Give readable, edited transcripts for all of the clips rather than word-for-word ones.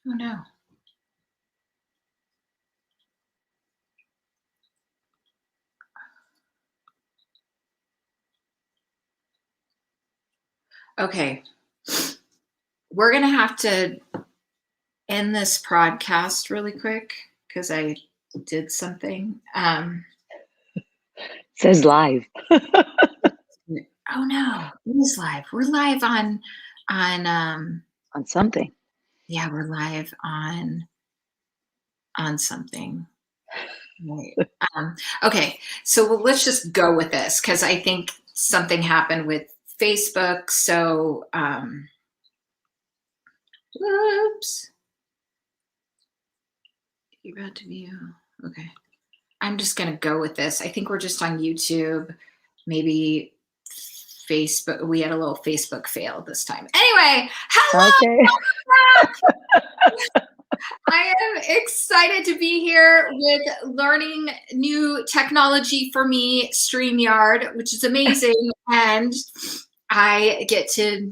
Oh no. Okay. We're going to have to end this podcast really quick because I did something. It says live. Oh no, it is live. We're live on something. Yeah, we're live on something. Right. Okay, so let's just go with this because I think something happened with Facebook. So, whoops. You're about to view. Okay. I'm just going to go with this. I think we're just on YouTube. Maybe Facebook. We had a little Facebook fail this time. Anyway, hello. Okay. I am excited to be here with learning new technology for me, StreamYard, which is amazing. And I get to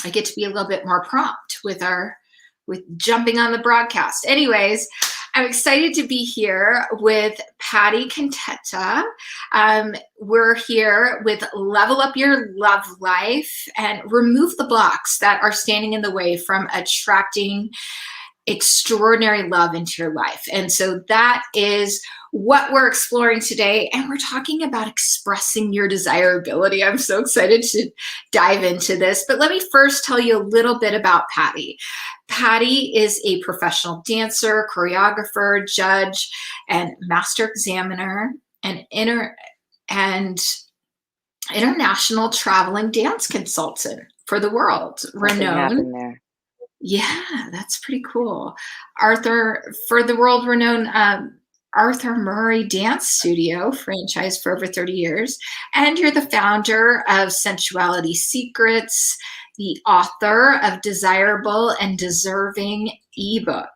be a little bit more prompt with jumping on the broadcast. Anyways, I'm excited to be here with Patty Contenta. We're here with Level Up Your Love Life and remove the blocks that are standing in the way from attracting extraordinary love into your life. And so that is what we're exploring today. And we're talking about expressing your desirability. I'm so excited to dive into this. But let me first tell you a little bit about Patty. Patty is a professional dancer, choreographer, judge, and master examiner, and international traveling dance consultant for the world. Renowned. There. Yeah, that's pretty cool. For the world-renowned Arthur Murray Dance Studio franchise for over 30 years. And you're the founder of Sensuality Secrets, the author of Desirable and Deserving ebook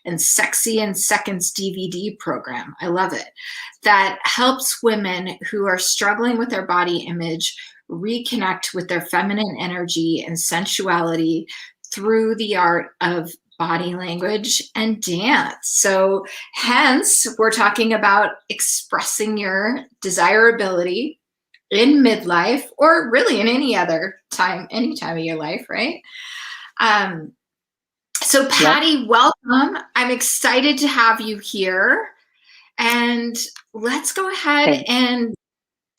and Sexy in Seconds DVD program. I love it. That helps women who are struggling with their body image reconnect with their feminine energy and sensuality through the art of body language and dance. So hence, we're talking about expressing your desirability in midlife or really in any time of your life, right? So Patty, welcome. I'm excited to have you here. And let's go ahead and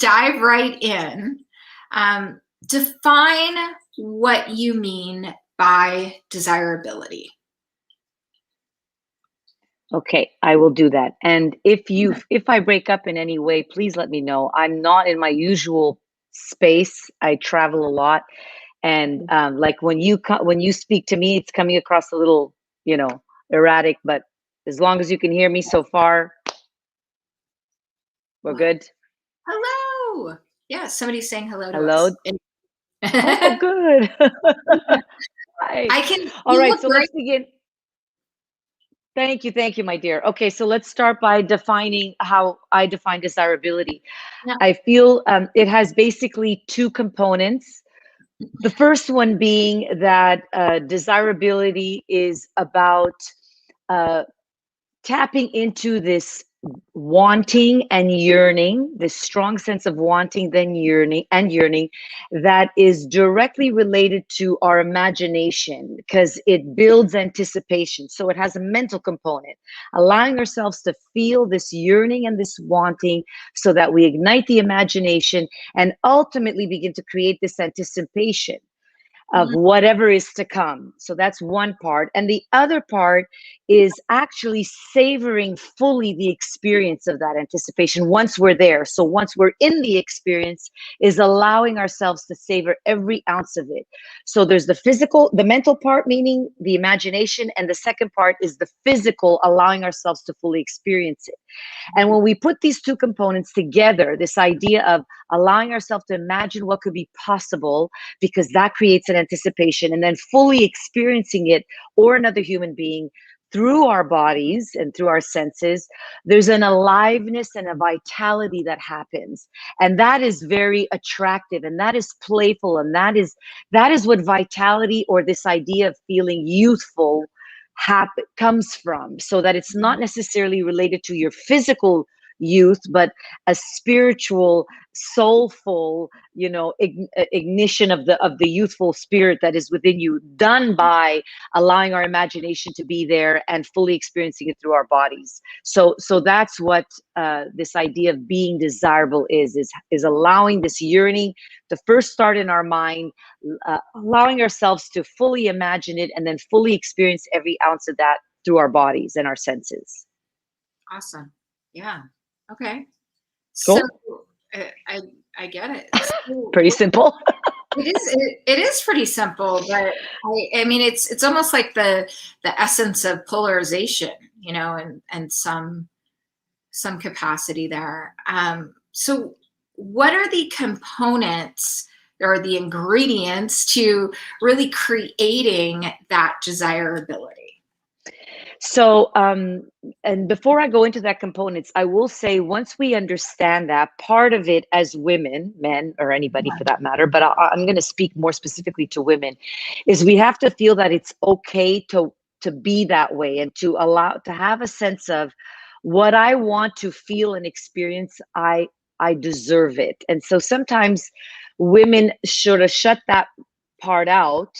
dive right in. Define what you mean by desirability. Okay, I will do that. And if I break up in any way, please let me know. I'm not in my usual space. I travel a lot, and like when you speak to me, it's coming across a little, erratic. But as long as you can hear me so far, we're good. Hello. Yeah, somebody's saying hello to us. Oh, good. Hi. I can. All right, so let's begin. Thank you, my dear. Okay, so let's start by defining how I define desirability. Yeah. I feel it has basically two components. The first one being that desirability is about tapping into this wanting and yearning, this strong sense of wanting then yearning that is directly related to our imagination because it builds anticipation. So it has a mental component, allowing ourselves to feel this yearning and this wanting so that we ignite the imagination and ultimately begin to create this anticipation of whatever is to come. So that's one part. And the other part is actually savoring fully the experience of that anticipation once we're there. So once we're in the experience is allowing ourselves to savor every ounce of it. So there's the mental part, meaning the imagination, and the second part is the physical, allowing ourselves to fully experience it. And when we put these two components together, this idea of allowing ourselves to imagine what could be possible, because that creates an anticipation, and then fully experiencing it or another human being through our bodies and through our senses, there's an aliveness and a vitality that happens. And that is very attractive, and that is playful, and that is what vitality, or this idea of feeling youthful, comes from, so that it's not necessarily related to your physical youth, but a spiritual, soulful, ignition of the youthful spirit that is within you, done by allowing our imagination to be there and fully experiencing it through our bodies. So that's what this idea of being desirable is allowing this yearning to first start in our mind, allowing ourselves to fully imagine it and then fully experience every ounce of that through our bodies and our senses. Awesome. Yeah. Okay. So Cool. I get it. So, Pretty simple. it is pretty simple, but I mean it's almost like the essence of polarization, and some capacity there. So what are the components or the ingredients to really creating that desirability? So, and before I go into that components, I will say once we understand that, part of it as women, men, or anybody for that matter, but I'm going to speak more specifically to women, is we have to feel that it's okay to be that way, and to have a sense of what I want to feel and experience. I deserve it. And so sometimes women should have shut that part out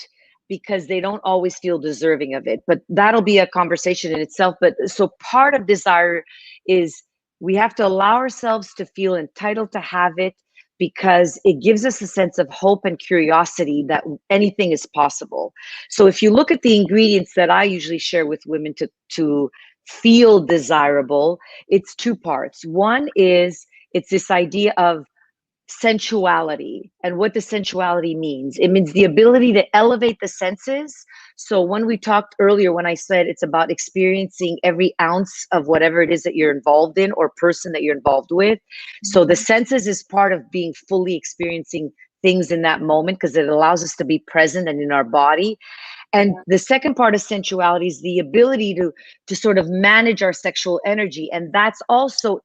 because they don't always feel deserving of it. But that'll be a conversation in itself. But so part of desire is we have to allow ourselves to feel entitled to have it, because it gives us a sense of hope and curiosity that anything is possible. So if you look at the ingredients that I usually share with women to feel desirable, it's two parts. One is it's this idea of sensuality. And what does sensuality means? It means the ability to elevate the senses. So when we talked earlier, when I said it's about experiencing every ounce of whatever it is that you're involved in or person that you're involved with. So the senses is part of being fully experiencing things in that moment, because it allows us to be present and in our body. And the second part of sensuality is the ability to sort of manage our sexual energy. And that's also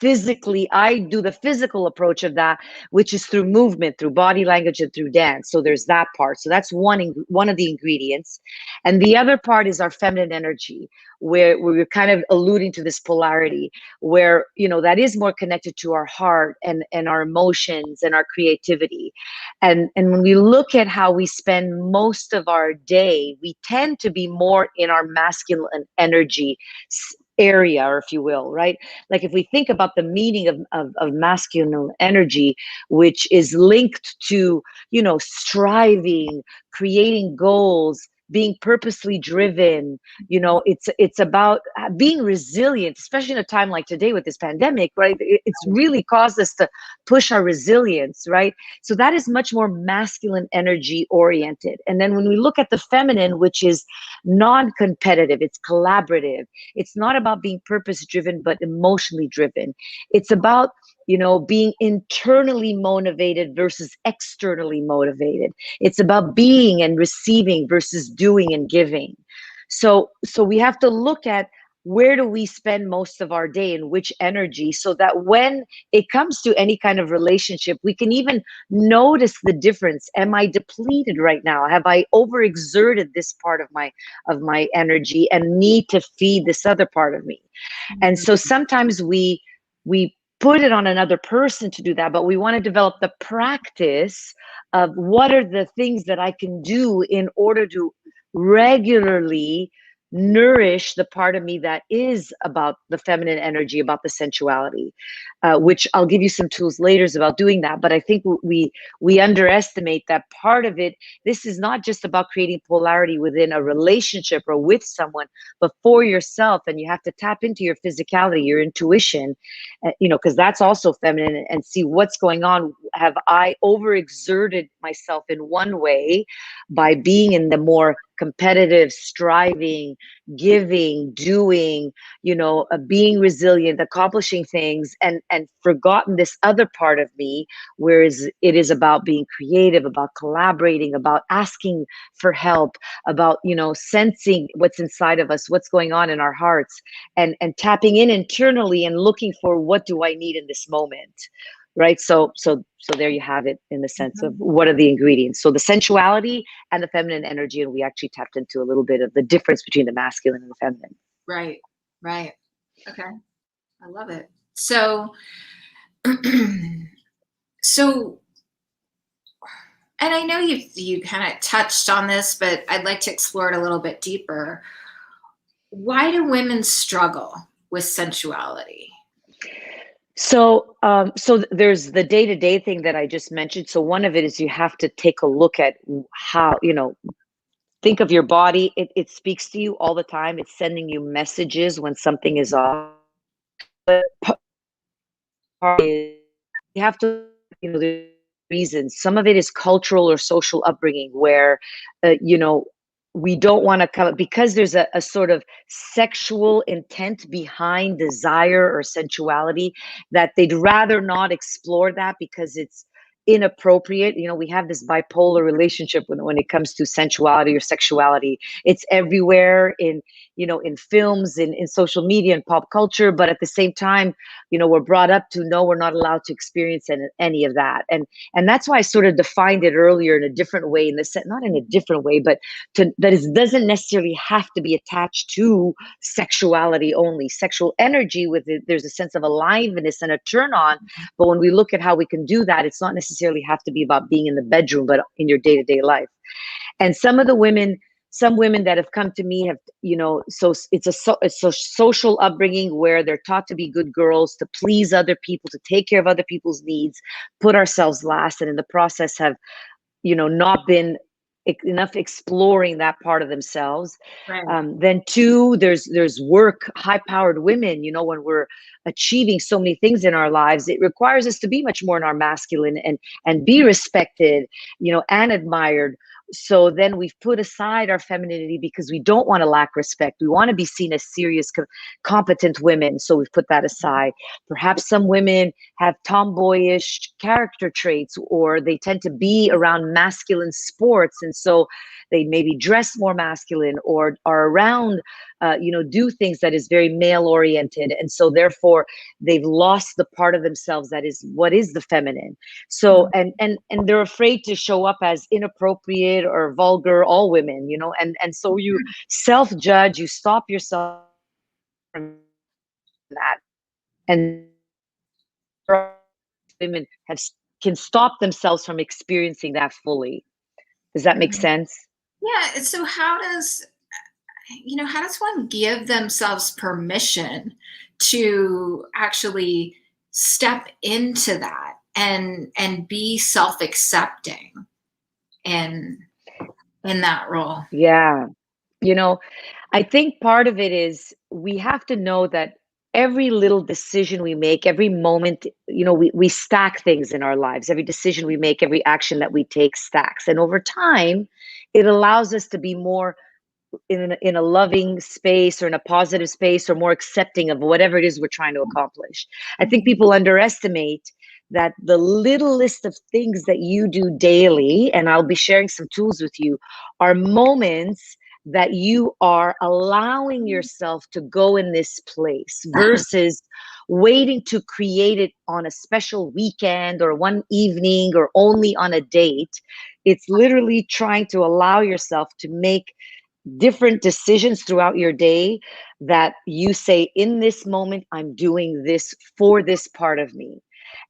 physically, I do the physical approach of that, which is through movement, through body language, and through dance. So there's that part. So that's one of the ingredients. And the other part is our feminine energy, where we're kind of alluding to this polarity, where that is more connected to our heart and our emotions and our creativity. And when we look at how we spend most of our day, we tend to be more in our masculine energy area, or if you will, right? Like if we think about the meaning of masculine energy, which is linked to, striving, creating goals, being purposely driven, it's about being resilient, especially in a time like today with this pandemic, right? It's really caused us to push our resilience, right? So that is much more masculine energy oriented. And then when we look at the feminine, which is non-competitive, it's collaborative. It's not about being purpose driven, but emotionally driven. It's about being internally motivated versus externally motivated. It's about being and receiving versus doing and giving. So we have to look at where do we spend most of our day and which energy, so that when it comes to any kind of relationship, we can even notice the difference. Am I depleted right now? Have I overexerted this part of my energy and need to feed this other part of me? And so sometimes we put it on another person to do that, but we want to develop the practice of what are the things that I can do in order to regularly nourish the part of me that is about the feminine energy, about the sensuality, which I'll give you some tools later about doing that. But I think we underestimate that part of it. This is not just about creating polarity within a relationship or with someone, but for yourself. And you have to tap into your physicality, your intuition, because that's also feminine, and see what's going on. Have I overexerted myself in one way by being in the more competitive, striving, giving, doing, being resilient, accomplishing things, and forgotten this other part of me, whereas it is about being creative, about collaborating, about asking for help, about sensing what's inside of us, what's going on in our hearts, and tapping in internally and looking for what do I need in this moment. right? So there you have it in the sense of Mhm. what are the ingredients. So the sensuality and the feminine energy, and we actually tapped into a little bit of the difference between the masculine and the feminine. Right. Right. Okay. I love it. So, so, and I know you kind of touched on this, but I'd like to explore it a little bit deeper. Why do women struggle with sensuality? So there's the day-to-day thing that I just mentioned. So one of it is you have to take a look at how, think of your body. It speaks to you all the time. It's sending you messages when something is off. But part is you have to, the reasons. Some of it is cultural or social upbringing where, we don't want to come because there's a sort of sexual intent behind desire or sensuality that they'd rather not explore that because it's inappropriate. We have this bipolar relationship when it comes to sensuality or sexuality. It's everywhere in films, in social media and pop culture, but at the same time, we're brought up to know we're not allowed to experience any of that. And that's why I sort of defined it earlier in a different way, in the set, not in a different way, but that it doesn't necessarily have to be attached to sexuality only. Sexual energy with it, there's a sense of aliveness and a turn on. But when we look at how we can do that, it's not necessarily have to be about being in the bedroom, but in your day-to-day life. And some women that have come to me have, so it's a social upbringing where they're taught to be good girls, to please other people, to take care of other people's needs, put ourselves last, and in the process have, not been enough exploring that part of themselves. Right. Then two, there's work, high powered women. When we're achieving so many things in our lives, it requires us to be much more in our masculine and be respected, and admired. So then we've put aside our femininity because we don't want to lack respect. We want to be seen as serious, competent women. So we've put that aside. Perhaps some women have tomboyish character traits, or they tend to be around masculine sports. And so they maybe dress more masculine or are around, do things that is very male oriented. And so therefore they've lost the part of themselves that is what is the feminine. So, and they're afraid to show up as inappropriate or vulgar, all women, and so you self-judge, you stop yourself from that. And women can stop themselves from experiencing that fully. Does that make sense? Yeah. So how does one give themselves permission to actually step into that and be self-accepting in in that role? Yeah. You know, I think part of it is we have to know that every little decision we make, every moment, we stack things in our lives. Every decision we make, every action that we take stacks. And over time, it allows us to be more in a loving space or in a positive space or more accepting of whatever it is we're trying to accomplish. I think Mhm. people underestimate that the little list of things that you do daily, and I'll be sharing some tools with you, are moments that you are allowing yourself to go in this place versus waiting to create it on a special weekend or one evening or only on a date. It's literally trying to allow yourself to make different decisions throughout your day that you say, in this moment, I'm doing this for this part of me.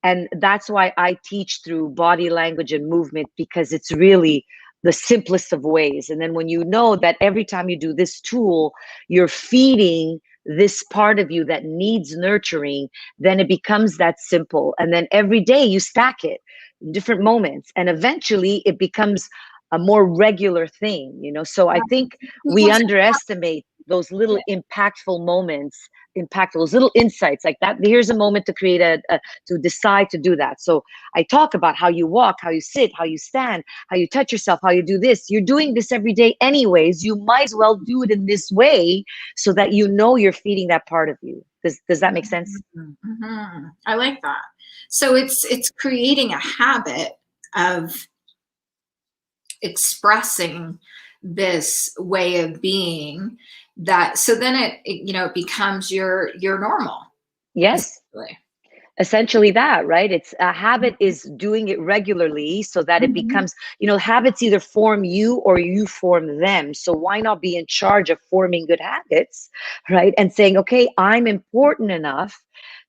And that's why I teach through body language and movement, because it's really the simplest of ways. And then when you know that every time you do this tool, you're feeding this part of you that needs nurturing, then it becomes that simple. And then every day you stack it in different moments. And eventually it becomes a more regular thing, So I think we Because underestimate those little impactful moments, those little insights like that. Here's a moment to create to decide to do that. So I talk about how you walk, how you sit, how you stand, how you touch yourself, how you do this. You're doing this every day anyways. You might as well do it in this way so that you're feeding that part of you. Does that make sense? I like that. So it's creating a habit of expressing this way of being, that so then it becomes your normal, Yes. essentially. essentially that, right? It's a habit is doing it regularly so that it Mhm. becomes, habits either form you or you form them. So why not be in charge of forming good habits, right? And saying, okay, I'm important enough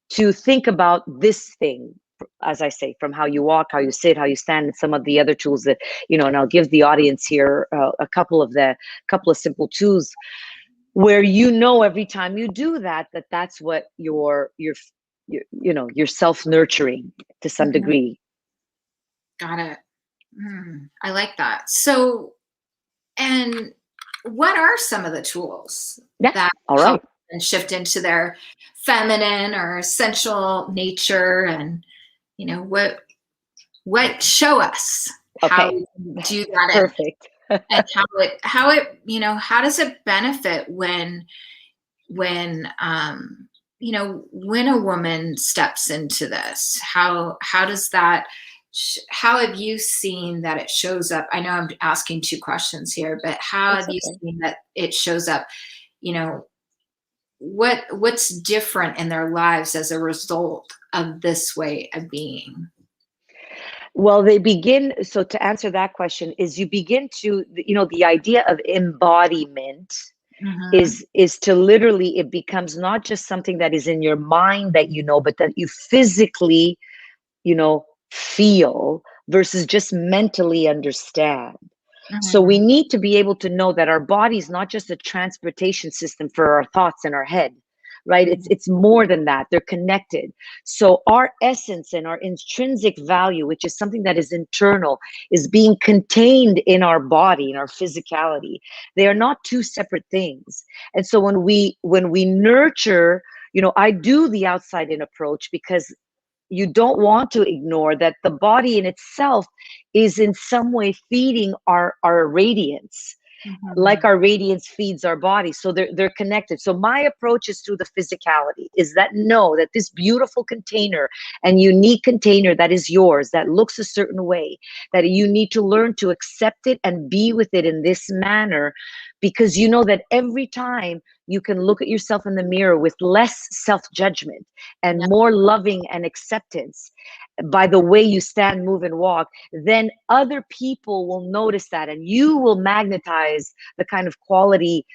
to think about this thing, as I say, from how you walk, how you sit, how you stand, and some of the other tools that, and I'll give the audience here a couple of simple tools where, every time you do that, that's what you're self-nurturing to some Mhm. degree. Got it. I like that. So, and what are some of the tools Yeah. that All help right. and shift into their feminine or essential nature, and what show us how Okay. we can do that, Perfect. and how does it benefit when a woman steps into this? How does that how have you seen that it shows up? I know I'm asking two questions here, but how That's have you okay. seen that it shows up? you know what's different in their lives as a result of this way of being? Well, they begin. So to answer that question is you begin to, the idea of embodiment Hmm. is to literally, it becomes not just something that is in your mind that but that you physically, feel versus just mentally understand. So we Hmm. need to be able to know that our body is not just a transportation system for our thoughts in our head, right? It's more than that. They're connected. So our essence and our intrinsic value, which is something that is internal, is being contained in our body, in our physicality. They are not two separate things. And so when we nurture, I do the outside in approach because you don't want to ignore that the body in itself is in some way feeding our radiance, like Hmm. our radiance feeds our body. So they're connected. So my approach is through the physicality, is that know that this beautiful container and unique container that is yours, that looks a certain way, that you need to learn to accept it and be with it in this manner, because you know that every time you can look at yourself in the mirror with less self-judgment and Yeah. more loving and acceptance by the way you stand, move, and walk, then other people will notice that and you will magnetize the kind of quality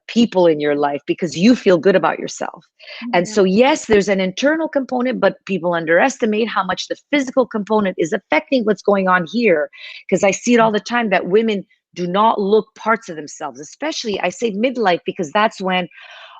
people in your life because you feel good about yourself. And Yeah. so, yes, there's an internal component, but people underestimate how much the physical component is affecting what's going on here. Because I see it all the time that women do not look parts of themselves, especially I say midlife, because that's when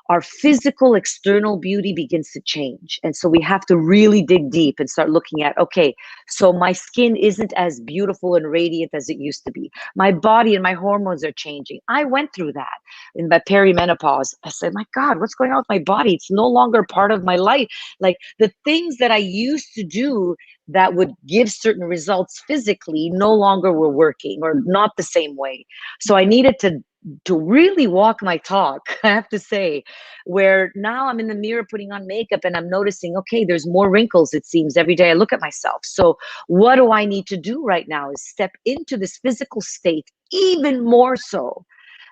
our physical external beauty begins to change. And so we have to really dig deep and start looking at, okay, so my skin isn't as beautiful and radiant as it used to be. My body and my hormones are changing. I went through that in my perimenopause. I said, my God, what's going on with my body? It's no longer part of my life. Like the things that I used to do that would give certain results physically no longer were working or not the same way. So I needed to really walk my talk, I have to say, where now I'm in the mirror putting on makeup and I'm noticing, okay, there's more wrinkles, it seems, every day I look at myself. So what do I need to do right now is step into this physical state even more so,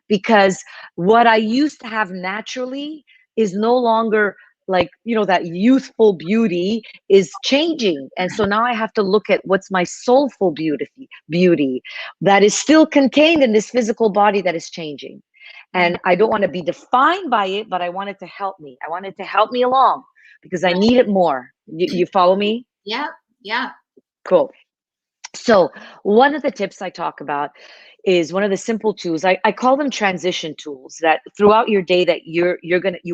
because what I used to have naturally is no longer like, that youthful beauty is changing. And so now I have to look at what's my soulful beauty that is still contained in this physical body that is changing. And I don't want to be defined by it, but I want it to help me. I want it to help me along because I Right. need it more. You follow me? Yeah. Yeah. Cool. So one of the tips I talk about is one of the simple tools. I call them transition tools that throughout your day that you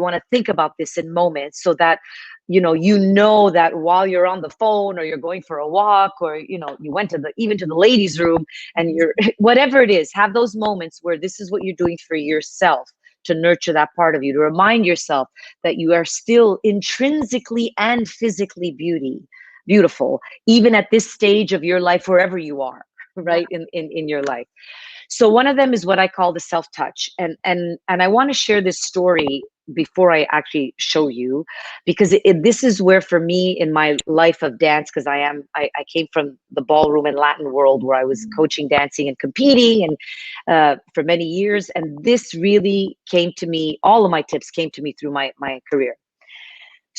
want to think about this in moments so that you know that while you're on the phone or you're going for a walk or you went to the even to the ladies room and you're whatever it is, have those moments where this is what you're doing for yourself to nurture that part of you, to remind yourself that you are still intrinsically and physically beautiful, even at this stage of your life, wherever you are, Yeah. right, in your life. So one of them is what I call the self-touch. And I want to share this story before I actually show you, because this is where for me in my life of dance, because I came from the ballroom and Latin world where I was coaching dancing and competing and for many years. And this really came to me, all of my tips came to me through my career.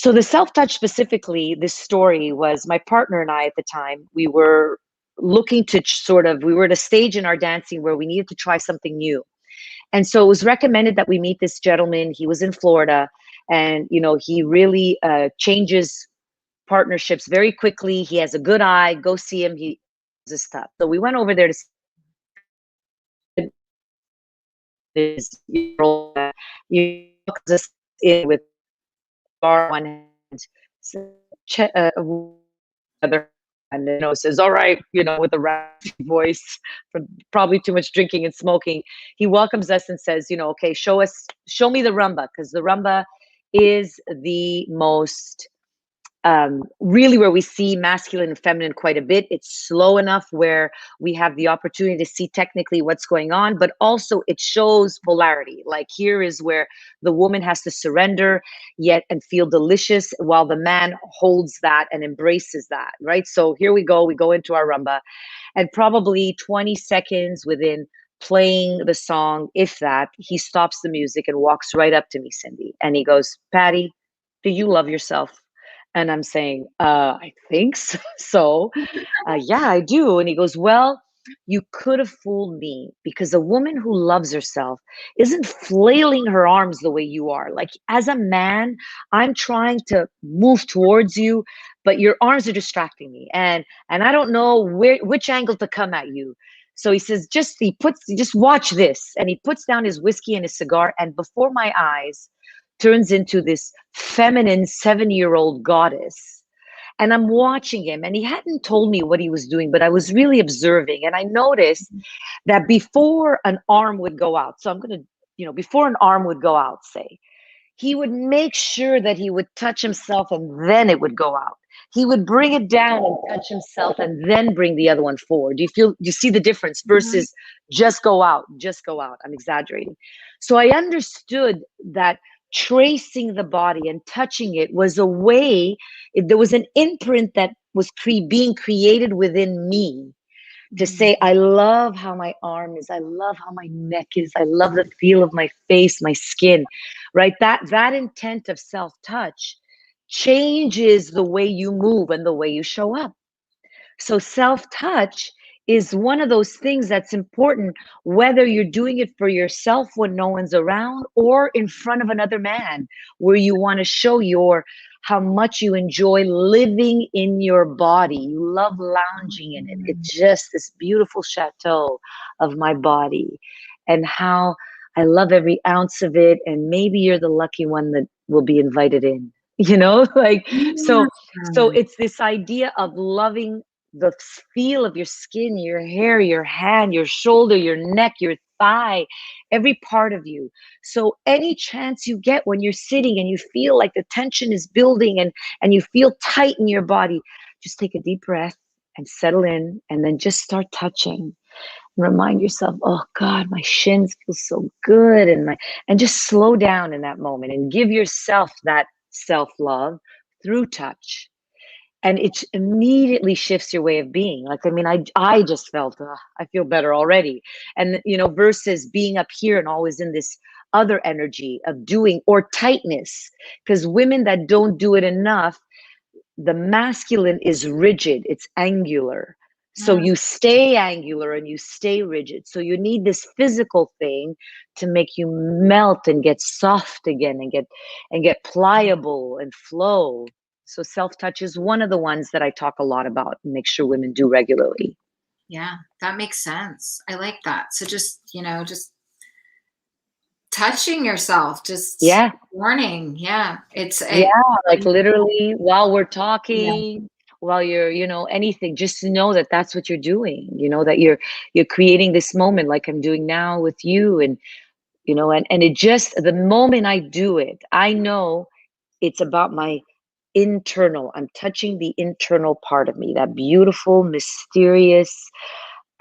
So the self-touch specifically, this story was my partner and I at the time, we were looking to we were at a stage in our dancing where we needed to try something new. And so it was recommended that we meet this gentleman. He was in Florida, and he really changes partnerships very quickly. He has a good eye. Go see him. He knows his stuff. So we went over there to see his role. He welcomes us in with our one hand, other, and says, "All right," with a raspy voice from probably too much drinking and smoking. He welcomes us and says, "Okay, show me the rumba, because the rumba is the most really where we see masculine and feminine quite a bit. It's slow enough where we have the opportunity to see technically what's going on, but also it shows polarity. Like here is where the woman has to surrender yet and feel delicious while the man holds that and embraces that, right? So here we go into our rumba, and probably 20 seconds within playing the song, if that, he stops the music and walks right up to me, Cindy, and he goes, "Patty, do you love yourself?" And I'm saying, "I think so." So, yeah, I do. And he goes, "Well, you could have fooled me, because a woman who loves herself isn't flailing her arms the way you are. Like, as a man, I'm trying to move towards you, but your arms are distracting me. And I don't know which angle to come at you." So he says, just watch this. And he puts down his whiskey and his cigar, and before my eyes turns into this feminine 7-year-old goddess. And I'm watching him, and he hadn't told me what he was doing, but I was really observing. And I noticed that before an arm would go out, so I'm going to, before an arm would go out, say, he would make sure that he would touch himself and then it would go out. He would bring it down and touch himself and then bring the other one forward. Do you see the difference Mhm. versus just go out, just go out? I'm exaggerating. So I understood that tracing the body and touching it was a way, there was an imprint that was being created within me to say, Mhm. "I love how my arm is. I love how my neck is. I love the feel of my face, my skin," right? That intent of self-touch changes the way you move and the way you show up. So self-touch is one of those things that's important, whether you're doing it for yourself when no one's around or in front of another man, where you want to show how much you enjoy living in your body. You love lounging in it. Mhm. It's just this beautiful chateau of my body, and how I love every ounce of it. And maybe you're the lucky one that will be invited in, like, so Mhm. it's this idea of loving the feel of your skin, your hair, your hand, your shoulder, your neck, your thigh, every part of you. So any chance you get when you're sitting and you feel like the tension is building, and you feel tight in your body, just take a deep breath and settle in, and then just start touching. Remind yourself, "Oh God, my shins feel so good," and just slow down in that moment and give yourself that self-love through touch, and it immediately shifts your way of being. Like, I mean, I just felt, I feel better already. And versus being up here and always in this other energy of doing, or tightness, because women that don't do it enough, the masculine is rigid, it's angular. So Mhm. you stay angular and you stay rigid. So you need this physical thing to make you melt and get soft again, and get pliable and flow. So self-touch is one of the ones that I talk a lot about and make sure women do regularly. Yeah, that makes sense. I like that. So just touching yourself, just Yeah. warning. Yeah, it's Yeah, a like beautiful. literally while we're Yeah. talking, while you're, anything, just to know that that's what you're doing, that you're creating this moment like I'm doing now with you. And and it just, the moment I do it, I know it's about my internal. I'm touching the internal part of me, that beautiful, mysterious,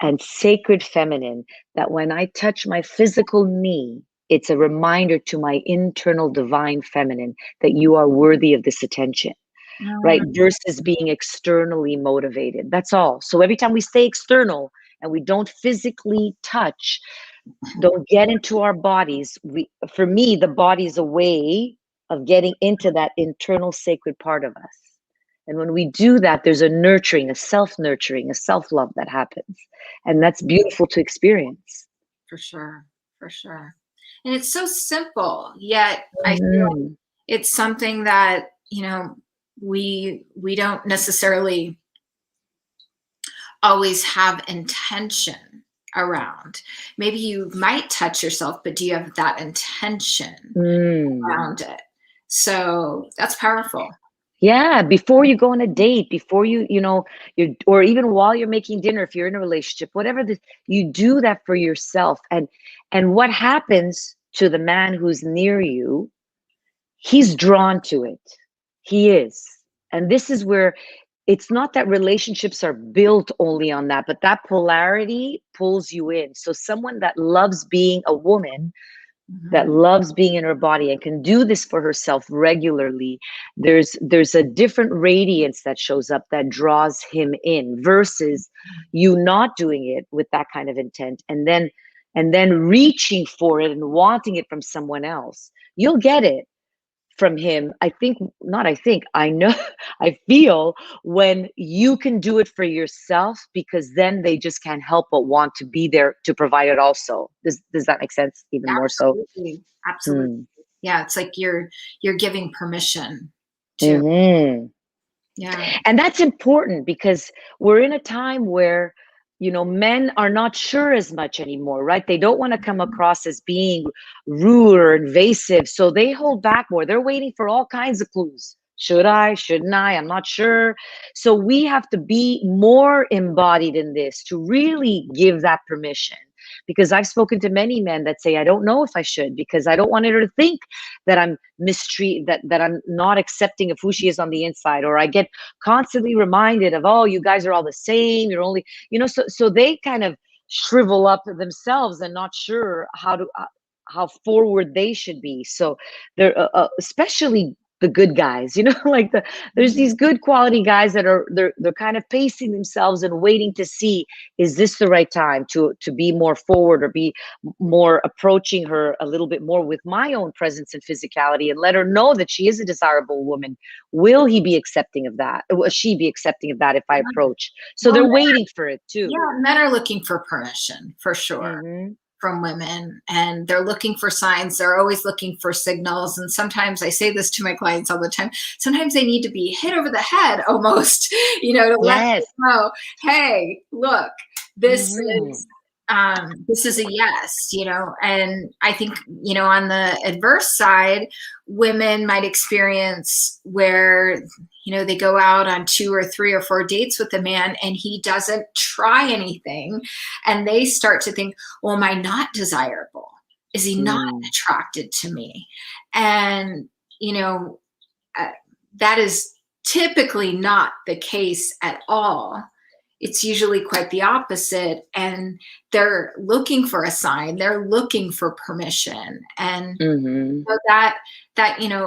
and sacred feminine, that when I touch my physical knee, it's a reminder to my internal divine feminine that you are worthy of this attention, right? Mm. Versus being externally motivated. That's all. So every time we stay external and we don't physically touch, don't get into our bodies, for me, the body's a way of getting into that internal sacred part of us. And when we do that, there's a nurturing, a self-nurturing, a self-love that happens. And that's beautiful to experience. For sure. For sure. And it's so simple, yet I feel Mhm. it's something that, we don't necessarily always have intention around. Maybe you might touch yourself, but do you have that intention Mm. around it? So that's powerful. Yeah, before you go on a date, before you're, or even while you're making dinner, if you're in a relationship, whatever you do that for yourself. And what happens to the man who's near you, he's drawn to it. He is. And this is where it's not that relationships are built only on that, but that polarity pulls you in. So someone that loves being a woman, that Mhm. loves being in her body and can do this for herself regularly, there's a different radiance that shows up that draws him in, versus you not doing it with that kind of intent, and then reaching for it and wanting it from someone else. You'll get it from him. I think, not I think, I know, I feel, when you can do it for yourself, because then they just can't help but want to be there to provide it also. Does that make sense even more so? Absolutely. Absolutely. Mm. Yeah, it's like you're giving permission to. Hmm. Yeah. And that's important because we're in a time where, men are not sure as much anymore, right? They don't want to come across as being rude or invasive. So they hold back more. They're waiting for all kinds of clues. Should I? Shouldn't I? I'm not sure. So we have to be more embodied in this to really give that permission. Because I've spoken to many men that say, I don't know if I should, because I don't want her to think that I'm mistreat that I'm not accepting of who she is on the inside, or I get constantly reminded of, oh, you guys are all the same, you're only, so they kind of shrivel up themselves and not sure how forward they should be. So they're especially the good guys, like there's these good quality guys that they're kind of pacing themselves and waiting to see, is this the right time to be more forward, or be more approaching her a little bit more with my own presence and physicality, and let her know that she is a desirable woman. Will he be accepting of that? Will she be accepting of that if I approach? So Well, they're waiting for it too. yeah, men are looking for permission for sure Hmm. from women, and they're looking for signs. They're always looking for signals. And sometimes I say this to my clients all the time. Sometimes they need to be hit over the head almost, to let them Yes. know, hey, look, this Hmm. is this is a yes, and I think, on the adverse side, women might experience where, they go out on 2 or 3 or 4 dates with a man and he doesn't try anything. And they start to think, well, am I not desirable? Is he not Mm. attracted to me? And, you know, uh, that is typically not the case at all. It's usually quite the opposite. And they're looking for a sign, they're looking for permission. And Hmm. so that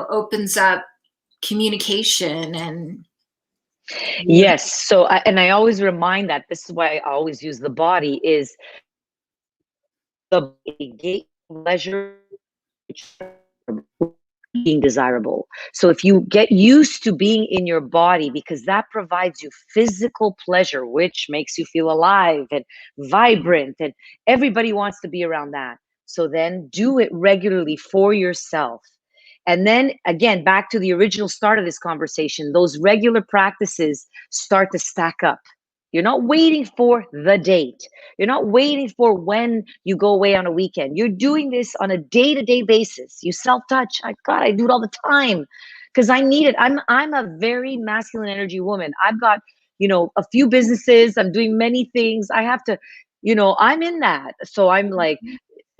opens up communication and Yes. So, I always remind that this is why I always use the body, is the gate pleasure being desirable. So if you get used to being in your body, because that provides you physical pleasure, which makes you feel alive and vibrant, and everybody wants to be around that. So then do it regularly for yourself. And then again, back to the original start of this conversation, those regular practices start to stack up. You're not waiting for the date. You're not waiting for when you go away on a weekend. You're doing this on a day-to-day basis. You self-touch. God, I do it all the time because I need it. I'm a very masculine energy woman. I've got, a few businesses. I'm doing many things. I have to, I'm in that. So I'm like,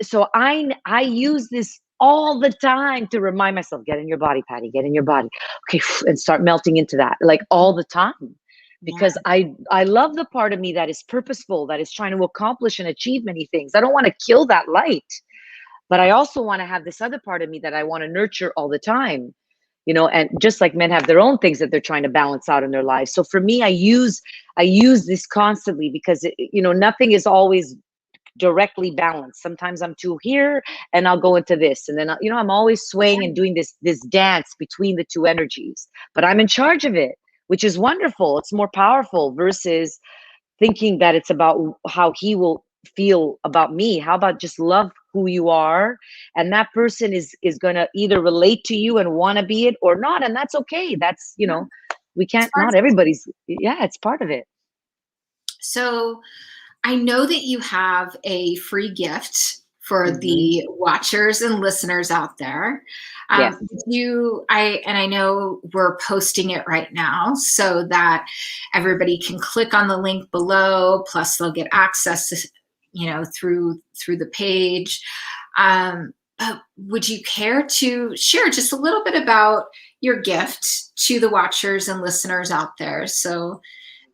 so I use this all the time to remind myself, get in your body, Patty, get in your body. Okay, and start melting into that, like, all the time. yeah, Because I love the part of me that is purposeful, that is trying to accomplish and achieve many things. I don't want to kill that light, but I also want to have this other part of me that I want to nurture all the time. And just like men have their own things that they're trying to balance out in their lives. So for me, I use this constantly, because nothing is always directly balanced. Sometimes I'm too here and I'll go into this. And then, I'm always swaying and doing this dance between the two energies, but I'm in charge of it, which is wonderful. It's more powerful versus thinking that it's about how he will feel about me. How about just love who you are, and that person is going to either relate to you and want to be it or not, and that's okay. That's, we It's can't, part not of it. everybody's, yeah, it's part of it. So I know that you have a free gift for Hmm. the watchers and listeners out there. Yes. I know we're posting it right now so that everybody can click on the link below. Plus, they'll get access to, through the page. But would you care to share just a little bit about your gift to the watchers and listeners out there, so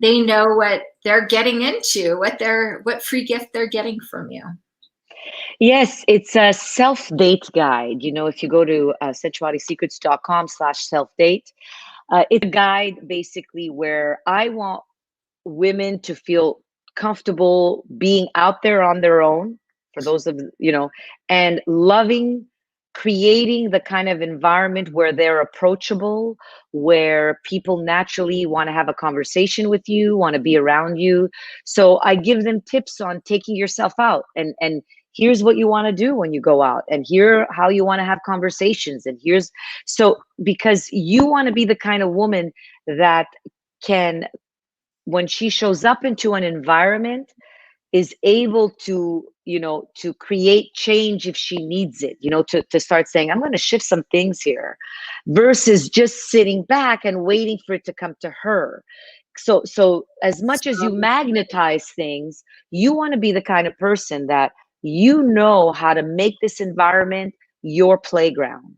they know what they're getting into, what free gift they're getting from you? Yes, it's a self-date guide. If you go to sensualitysecrets.com/self-date, it's a guide basically where I want women to feel comfortable being out there on their own, for those of and loving, creating the kind of environment where they're approachable, where people naturally want to have a conversation with you, want to be around you. So I give them tips on taking yourself out, and here's what you want to do when you go out, and here how you want to have conversations, and here's, so because you want to be the kind of woman that can, when she shows up into an environment, is able to, to create change if she needs it, to start saying, I'm going to shift some things here, versus just sitting back and waiting for it to come to her. So as much as you So magnetize things, you want to be the kind of person that how to make this environment your playground.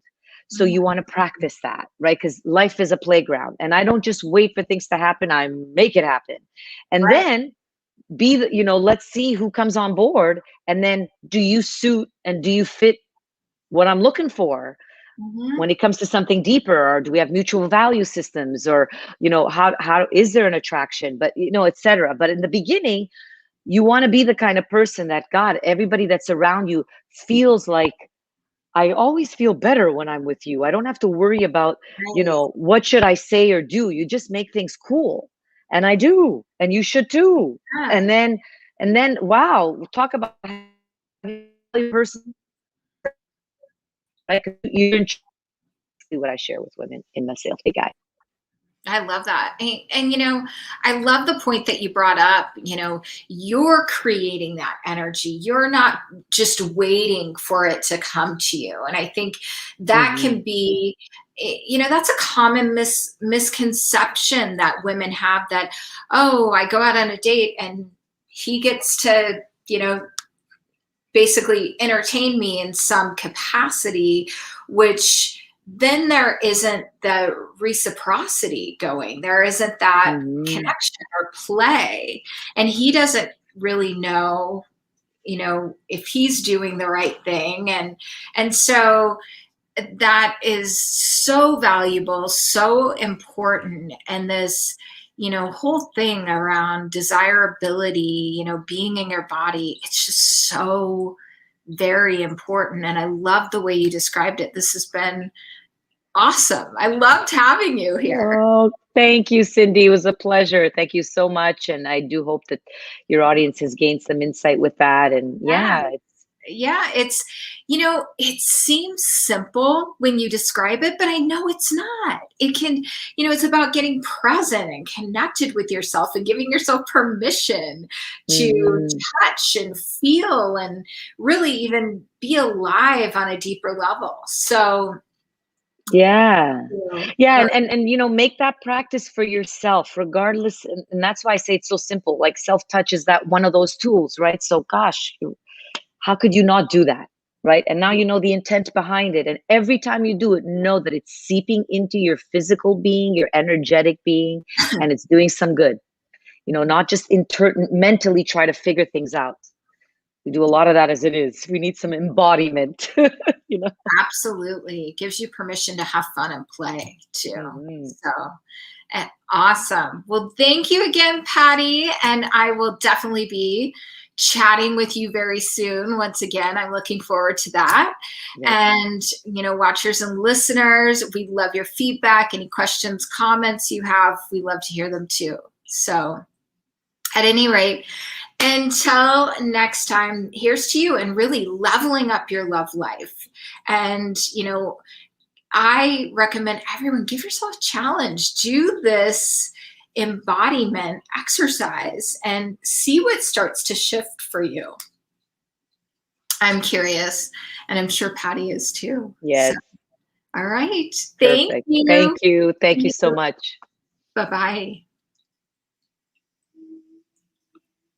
So you want to practice that, right? Because life is a playground, and I don't just wait for things to happen, I make it happen. And right. then be the, let's see who comes on board, and then do you suit and do you fit what I'm looking for Mhm. when it comes to something deeper, or do we have mutual value systems, or how is there an attraction, but etc. But in the beginning, you want to be the kind of person that, God, everybody that's around you feels like, I always feel better when I'm with you. I don't have to worry about, Right. what should I say or do. You just make things cool. And I do. And you should too. Yeah. And then, wow, talk about person, right? 'Cause you're in what I share with women in my sales guide. I love that. I love the point that you brought up. You're creating that energy. You're not just waiting for it to come to you. And I think that Hmm. can be, that's a common misconception that women have, that, oh, I go out on a date and he gets to, basically entertain me in some capacity, which then there isn't the reciprocity going. There isn't that Hmm. connection or play. And he doesn't really know, if he's doing the right thing. And so that is so valuable, so important. And this, whole thing around desirability, being in your body, it's just so very important. And I love the way you described it. This has been awesome. I loved having you here. Oh, thank you, Cindy. It was a pleasure. Thank you so much. And I do hope that your audience has gained some insight with that. And Yeah. yeah, Yeah, it seems simple when you describe it, but I know it's not. It can, it's about getting present and connected with yourself and giving yourself permission to mhm. touch and feel and really even be alive on a deeper level. So, Yeah. Yeah, for and make that practice for yourself, regardless. And that's why I say it's so simple. Like self-touch is that one of those tools, right? So gosh, how could you not do that? Right. And now you know the intent behind it. And every time you do it, know that it's seeping into your physical being, your energetic being, and it's doing some good. Not just mentally try to figure things out. We do a lot of that as it is. We need some embodiment, you know. Absolutely. It gives you permission to have fun and play too. Mhm. So, awesome. Well, thank you again, Patty. And I will definitely be chatting with you very soon. Once again, I'm looking forward to that. Yes. And, watchers and listeners, we love your feedback. Any questions, comments you have, we love to hear them too. So at any rate, until next time, here's to you and really leveling up your love life. And, I recommend everyone give yourself a challenge. Do this embodiment exercise and see what starts to shift for you. I'm curious, and I'm sure Patty is too. Yes. So, all right. Thank Perfect. you. Thank you. Thank you so much. Bye-bye.